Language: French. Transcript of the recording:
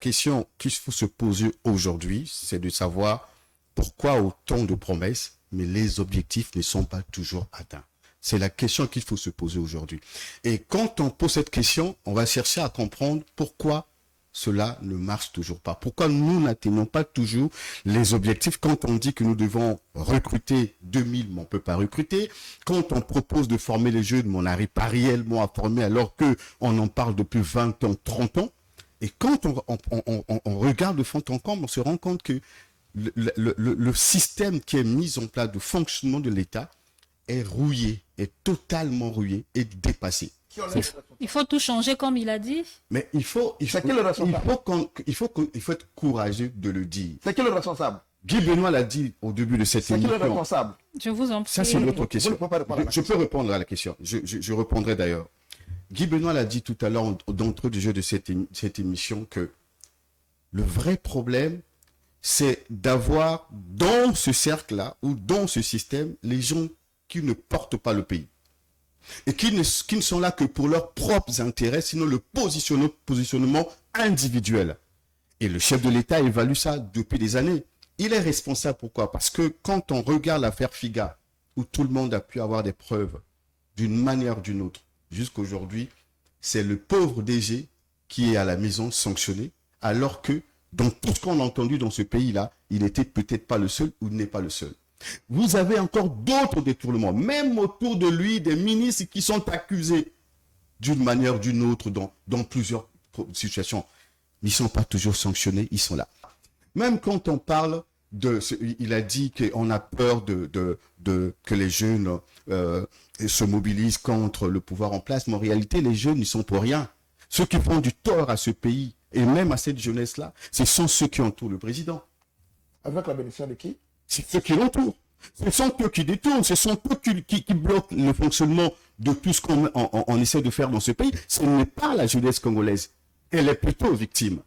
question qu'il faut se poser aujourd'hui, c'est de savoir pourquoi autant de promesses, mais les objectifs ne sont pas toujours atteints. C'est la question qu'il faut se poser aujourd'hui. Et quand on pose cette question, on va chercher à comprendre pourquoi cela ne marche toujours pas. Pourquoi nous n'atteignons pas toujours les objectifs quand on dit que nous devons recruter 2000, mais on ne peut pas recruter. Quand on propose de former les jeunes, mais on n'arrive pas réellement à former alors qu'on en parle depuis 20 ans, 30 ans. Et quand on regarde de fond en comble, on se rend compte que le système qui est mis en place de fonctionnement de l'État est rouillé, est totalement rouillé et dépassé. Il faut tout changer comme il a dit. Mais il faut être courageux de le dire. C'est qui le responsable? Guy Benoît l'a dit au début de cette émission. C'est qui le responsable? Je vous en prie. Ça, c'est une autre question. Je peux peux répondre à la question. Je répondrai d'ailleurs. Guy Benoît l'a dit tout à l'heure d'entrée du jeu de cette émission que le vrai problème, c'est d'avoir dans ce cercle-là ou dans ce système les gens qui ne portent pas le pays et qui ne sont là que pour leurs propres intérêts, sinon le positionnement individuel. Et le chef de l'État évalue ça depuis des années. Il est responsable. Pourquoi? Parce que quand on regarde l'affaire Figa, où tout le monde a pu avoir des preuves d'une manière ou d'une autre, jusqu'aujourd'hui, c'est le pauvre DG qui est à la maison sanctionné, alors que dans tout ce qu'on a entendu dans ce pays-là, il n'était peut-être pas le seul ou n'est pas le seul. Vous avez encore d'autres détournements, même autour de lui, des ministres qui sont accusés d'une manière ou d'une autre dans plusieurs situations. Ils ne sont pas toujours sanctionnés, ils sont là. Même quand on parle il a dit qu'on a peur que les jeunes se mobilisent contre le pouvoir en place, mais en réalité, les jeunes, ils sont pour rien. Ceux qui font du tort à ce pays, et même à cette jeunesse-là, ce sont ceux qui entourent le président. Avec la bénédiction de qui? C'est ceux qui l'entourent. Ce sont eux qui détournent, ce sont eux qui bloquent le fonctionnement de tout ce qu'on essaie de faire dans ce pays. Ce n'est pas la jeunesse congolaise. Elle est plutôt victime.